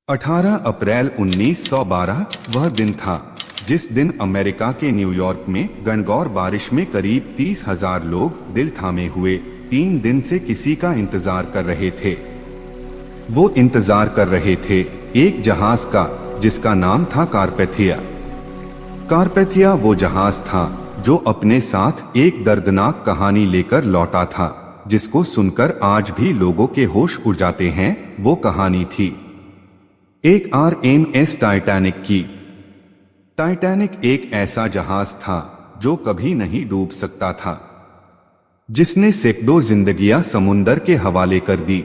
18 अप्रैल 1912 वह दिन था जिस दिन अमेरिका के न्यूयॉर्क में गणगौर बारिश में करीब 30,000 लोग दिल थामे हुए 3 दिन से किसी का इंतजार कर रहे थे। वो इंतजार कर रहे थे एक जहाज का जिसका नाम था कारपेथिया। कारपेथिया वो जहाज था जो अपने साथ एक दर्दनाक कहानी लेकर लौटा था, जिसको सुनकर आज भी लोगों के होश उड़ जाते हैं। वो कहानी थी एक RMS टाइटैनिक की। टाइटैनिक एक ऐसा जहाज था जो कभी नहीं डूब सकता था, जिसने सैकड़ों जिंदगियां समुंदर के हवाले कर दी।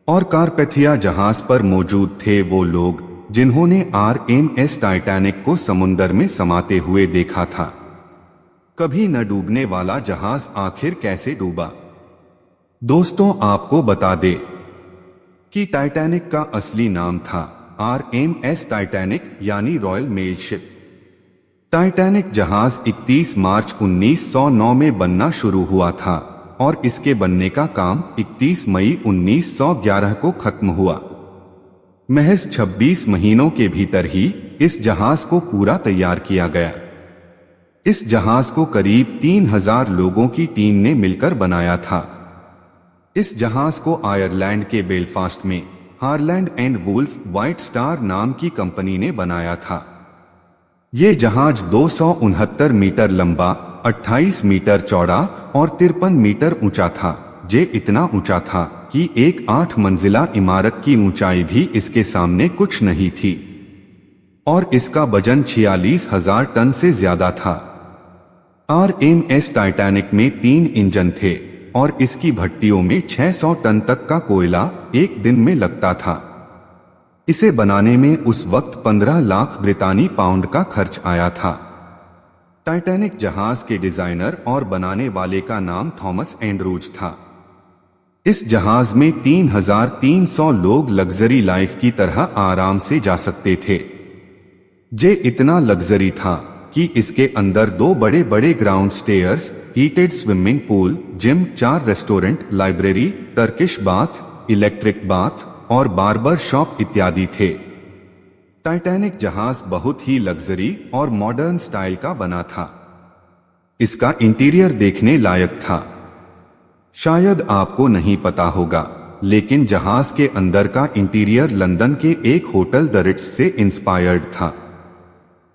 और कारपेथिया जहाज पर मौजूद थे वो लोग जिन्होंने RMS टाइटैनिक को समुंदर में समाते हुए देखा था। कभी न डूबने वाला जहाज आखिर कैसे डूबा? दोस्तों, आपको बता दे कि टाइटैनिक का असली नाम था RMS टाइटैनिक यानी रॉयल मेल शिप। टाइटैनिक जहाज 31 मार्च 1909 में बनना शुरू हुआ था और इसके बनने का काम 31 मई 1911 को खत्म हुआ। महज 26 महीनों के भीतर ही इस जहाज को पूरा तैयार किया गया। इस जहाज को करीब 3,000 लोगों की टीम ने मिलकर बनाया था। इस जहाज को आयरलैंड के बेलफास्ट में Harland and Wolff White Star नाम की कंपनी ने बनाया था। ये जहाज 269 मीटर लंबा, 28 मीटर चौड़ा और 53 मीटर ऊंचा था। ये इतना ऊंचा था कि एक 8 मंजिला इमारत की ऊंचाई भी इसके सामने कुछ नहीं थी। और इसका वजन 46,000 टन से ज्यादा था। RMS टाइटैनिक में 3 इंजन थे और इसकी भट्टियों में 600 टन तक का कोयला एक दिन में लगता था। इसे बनाने में उस वक्त 15 लाख ब्रितानी पाउंड का खर्च आया था। टाइटैनिक जहाज के डिजाइनर और बनाने वाले का नाम थॉमस एंड्रूज था। इस जहाज में 3,300 लोग लग्जरी लाइफ की तरह आराम से जा सकते थे। ये इतना लग्जरी था कि इसके अंदर 2 बड़े बड़े ground stairs, heated swimming pool, gym, 4 restaurant, library, Turkish bath, electric bath और बार्बर शॉप इत्यादि थे। टाइटैनिक जहाज बहुत ही लग्जरी और मॉडर्न स्टाइल का बना था। इसका इंटीरियर देखने लायक था। शायद आपको नहीं पता होगा, लेकिन जहाज के अंदर का इंटीरियर लंदन के एक होटल द रिट्ज से इंस्पायर्ड था।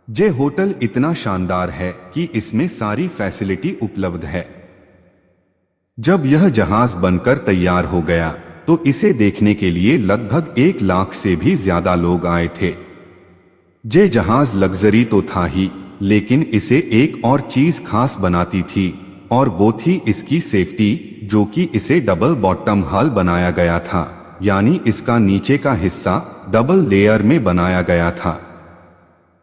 ये होटल इतना शानदार है कि इसमें सारी फैसिलिटी उपलब्ध है। जब यह जहाज बनकर तैयार हो गया तो इसे देखने के लिए लगभग 1 लाख से भी ज्यादा लोग आए थे। ये जहाज लग्जरी तो था ही, लेकिन इसे एक और चीज खास बनाती थी और वो थी इसकी सेफ्टी, जो कि इसे डबल बॉटम हल बनाया गया था, यानी इसका नीचे का हिस्सा डबल लेयर में बनाया गया था।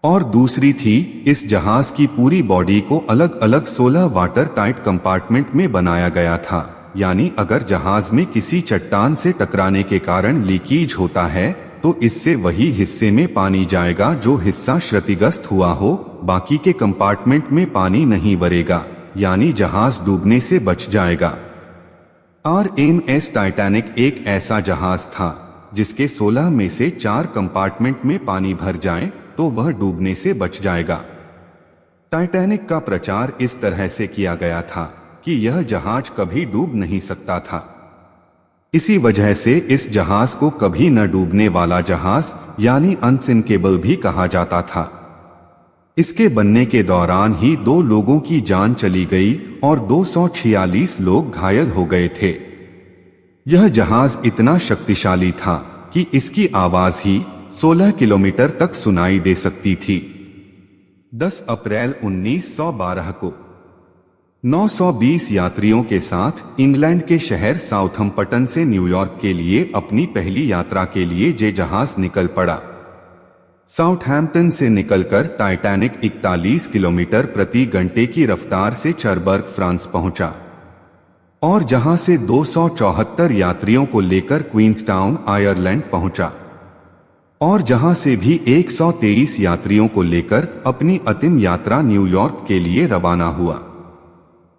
और दूसरी थी, इस जहाज की पूरी बॉडी को अलग अलग 16 वाटर टाइट कंपार्टमेंट में बनाया गया था, यानी अगर जहाज में किसी चट्टान से टकराने के कारण लीकेज होता है तो इससे वही हिस्से में पानी जाएगा जो हिस्सा क्षतिग्रस्त हुआ हो, बाकी के कंपार्टमेंट में पानी नहीं भरेगा, यानी जहाज डूबने से बच जाएगा। RMS टाइटैनिक एक ऐसा जहाज था जिसके 16 में से 4 कंपार्टमेंट में पानी भर जाए तो वह डूबने से बच जाएगा। टाइटैनिक का प्रचार इस तरह से किया गया था कि यह जहाज कभी डूब नहीं सकता था। इसी वजह से इस जहाज को कभी न डूबने वाला जहाज यानी अनसिंकेबल भी कहा जाता था। इसके बनने के दौरान ही 2 लोगों की जान चली गई और 246 लोग घायल हो गए थे। यह जहाज इतना शक्तिशाली था कि इसकी आवाज ही 16 किलोमीटर तक सुनाई दे सकती थी। 10 अप्रैल 1912 को 920 यात्रियों के साथ इंग्लैंड के शहर साउथम्पटन से न्यूयॉर्क के लिए अपनी पहली यात्रा के लिए ये जहाज निकल पड़ा। साउथहैम्पटन से निकलकर टाइटैनिक 41 किलोमीटर प्रति घंटे की रफ्तार से चरबर्ग, फ्रांस पहुंचा और जहां से 274 यात्रियों को लेकर क्वींसटाउन, आयरलैंड पहुंचा और जहां से भी 123 यात्रियों को लेकर अपनी अंतिम यात्रा न्यूयॉर्क के लिए रवाना हुआ।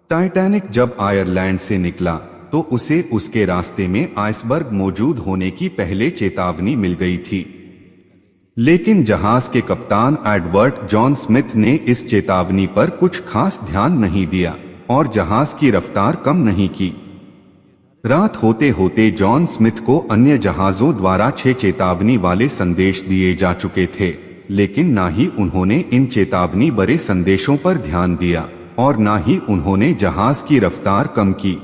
टाइटैनिक जब आयरलैंड से निकला तो उसे उसके रास्ते में आइसबर्ग मौजूद होने की पहले चेतावनी मिल गई थी। लेकिन जहाज के कप्तान एडवर्ड जॉन स्मिथ ने इस चेतावनी पर कुछ खास ध्यान नहीं दिया और जहाज की रफ्तार कम नहीं की। रात होते होते जॉन स्मिथ को अन्य जहाजों द्वारा 6 चेतावनी वाले संदेश दिए जा चुके थे, लेकिन ना ही उन्होंने इन चेतावनी भरे संदेशों पर ध्यान दिया और ना ही उन्होंने जहाज की रफ्तार कम की।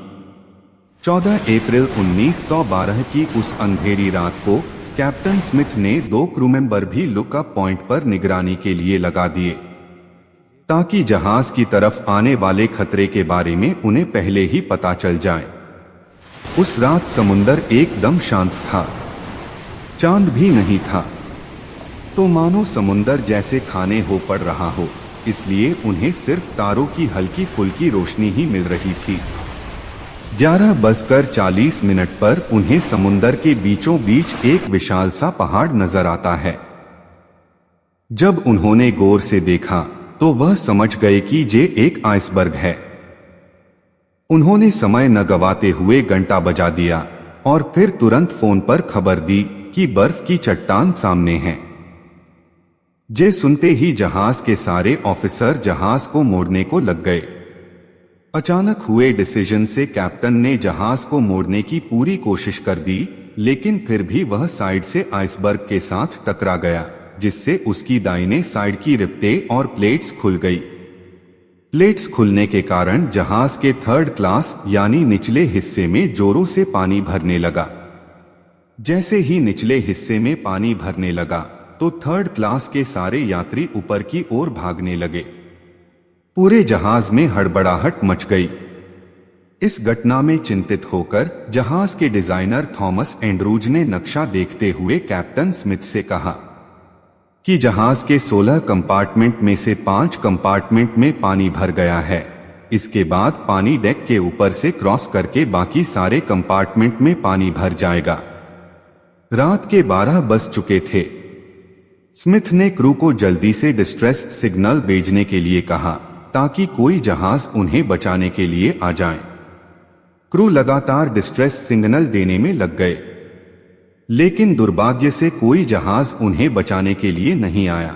14 अप्रैल 1912 की उस अंधेरी रात को कैप्टन स्मिथ ने 2 क्रू मेंबर भी लुकअप पॉइंट पर निगरानी के लिए लगा दिए, ताकि जहाज की तरफ आने वाले खतरे के बारे में उन्हें पहले ही पता चल जाए। उस रात समुंदर एकदम शांत था, चांद भी नहीं था, तो मानो समुंदर जैसे खाने हो पड़ रहा हो, इसलिए उन्हें सिर्फ तारों की हल्की फुल्की रोशनी ही मिल रही थी। 11:40 पर उन्हें समुंदर के बीचों बीच एक विशाल सा पहाड़ नजर आता है। जब उन्होंने गौर से देखा तो वह समझ गए कि ये एक आइसबर्ग है। उन्होंने समय न गवाते हुए घंटा बजा दिया और फिर तुरंत फोन पर खबर दी कि बर्फ की चट्टान सामने है। ये सुनते ही जहाज के सारे ऑफिसर जहाज को मोड़ने को लग गए। अचानक हुए डिसीजन से कैप्टन ने जहाज को मोड़ने की पूरी कोशिश कर दी, लेकिन फिर भी वह साइड से आइसबर्ग के साथ टकरा गया, जिससे उसकी दाहिने साइड की रिप्टे और प्लेट्स खुल गई। प्लेट्स खुलने के कारण जहाज के 3rd क्लास यानी निचले हिस्से में जोरों से पानी भरने लगा। जैसे ही निचले हिस्से में पानी भरने लगा तो 3rd क्लास के सारे यात्री ऊपर की ओर भागने लगे। पूरे जहाज में हड़बड़ाहट मच गई। इस घटना में चिंतित होकर जहाज के डिजाइनर थॉमस एंड्रूज ने नक्शा देखते हुए कैप्टन स्मिथ से कहा कि जहाज के 16 कंपार्टमेंट में से 5 कंपार्टमेंट में पानी भर गया है। इसके बाद पानी डेक के ऊपर से क्रॉस करके बाकी सारे कंपार्टमेंट में पानी भर जाएगा। रात के 12 बज चुके थे। स्मिथ ने क्रू को जल्दी से डिस्ट्रेस सिग्नल भेजने के लिए कहा ताकि कोई जहाज उन्हें बचाने के लिए आ जाए। क्रू लगातार डिस्ट्रेस सिग्नल देने में लग गए, लेकिन दुर्भाग्य से कोई जहाज उन्हें बचाने के लिए नहीं आया।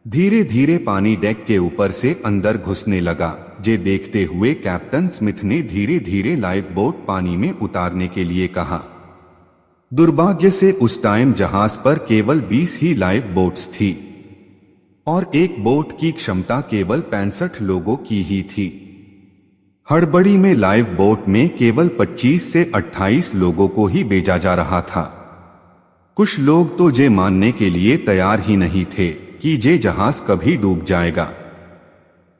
धीरे धीरे पानी डेक के ऊपर से अंदर घुसने लगा। ये देखते हुए कैप्टन स्मिथ ने धीरे धीरे लाइफ बोट पानी में उतारने के लिए कहा। दुर्भाग्य से उस टाइम जहाज पर केवल 20 ही लाइफ बोट्स थी और एक बोट की क्षमता केवल 65 लोगों की ही थी। हड़बड़ी में लाइफ बोट में केवल 25 से 28 लोगों को ही भेजा जा रहा था। कुछ लोग तो ये मानने के लिए तैयार ही नहीं थे कि ये जहाज कभी डूब जाएगा।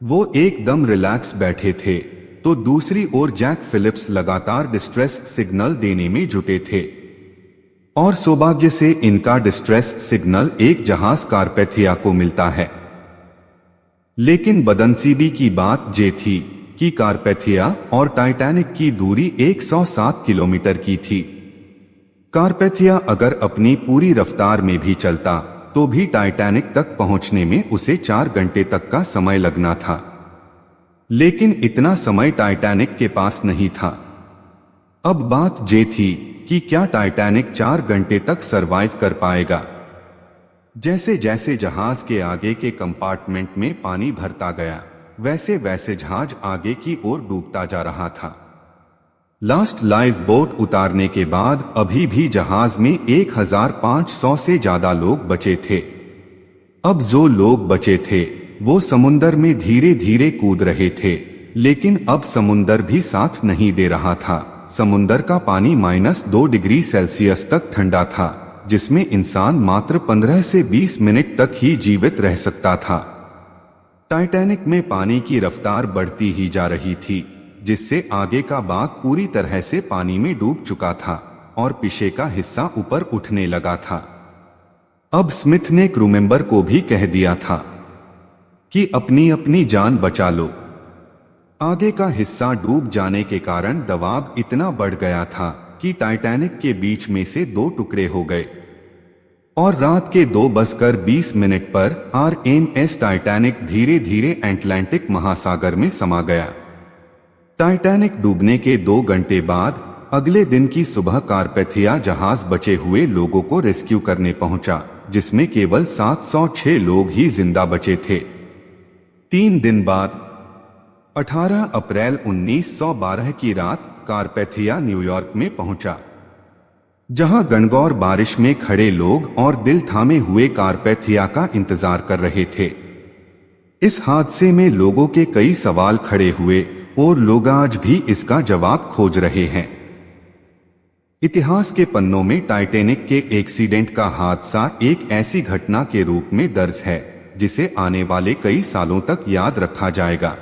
वो एकदम रिलैक्स बैठे थे, तो दूसरी ओर जैक फिलिप्स लगातार डिस्ट्रेस सिग्नल देने में जुटे थे और सौभाग्य से इनका डिस्ट्रेस सिग्नल एक जहाज कारपेथिया को मिलता है। लेकिन बदनसीबी की बात ये थी कि कारपेथिया और टाइटैनिक की दूरी 107 किलोमीटर की थी। कारपेथिया अगर अपनी पूरी रफ्तार में भी चलता तो भी टाइटैनिक तक पहुंचने में उसे 4 घंटे तक का समय लगना था, लेकिन इतना समय टाइटैनिक के पास नहीं था। अब बात ये थी कि क्या टाइटैनिक 4 घंटे तक सरवाइव कर पाएगा। जैसे जैसे जहाज के आगे के कंपार्टमेंट में पानी भरता गया, वैसे वैसे जहाज आगे की ओर डूबता जा रहा था। लास्ट लाइफ बोट उतारने के बाद अभी भी जहाज में 1500 से ज्यादा लोग बचे थे। अब जो लोग बचे थे वो समुंदर में धीरे धीरे कूद रहे थे, लेकिन अब समुंदर भी साथ नहीं दे रहा था। समुंदर का पानी -2 डिग्री सेल्सियस तक ठंडा था, जिसमें इंसान मात्र 15 से 20 मिनट तक ही जीवित रह सकता था। टाइटैनिक में पानी की रफ्तार बढ़ती ही जा रही थी, जिससे आगे का भाग पूरी तरह से पानी में डूब चुका था और पीछे का हिस्सा ऊपर उठने लगा था। अब स्मिथ ने क्रू मेंबर को भी कह दिया था कि अपनी अपनी जान बचा लो। आगे का हिस्सा डूब जाने के कारण दबाव इतना बढ़ गया था कि टाइटैनिक के बीच में से 2 टुकड़े हो गए और रात के 2:20 पर RMS टाइटैनिक धीरे धीरे अटलांटिक महासागर में समा गया। टाइटैनिक डूबने के 2 घंटे बाद अगले दिन की सुबह कारपैथिया जहाज बचे हुए लोगों को रेस्क्यू करने पहुंचा, जिसमें केवल 706 लोग ही जिंदा बचे थे। 3 दिन बाद 18 अप्रैल 1912 की रात कारपैथिया न्यूयॉर्क में पहुंचा, जहां गणगौर बारिश में खड़े लोग और दिल थामे हुए कारपैथिया का इंतजार कर रहे थे। इस हादसे में लोगों के कई सवाल खड़े हुए और लोग आज भी इसका जवाब खोज रहे हैं। इतिहास के पन्नों में टाइटैनिक के एक्सीडेंट का हादसा एक ऐसी घटना के रूप में दर्ज है जिसे आने वाले कई सालों तक याद रखा जाएगा।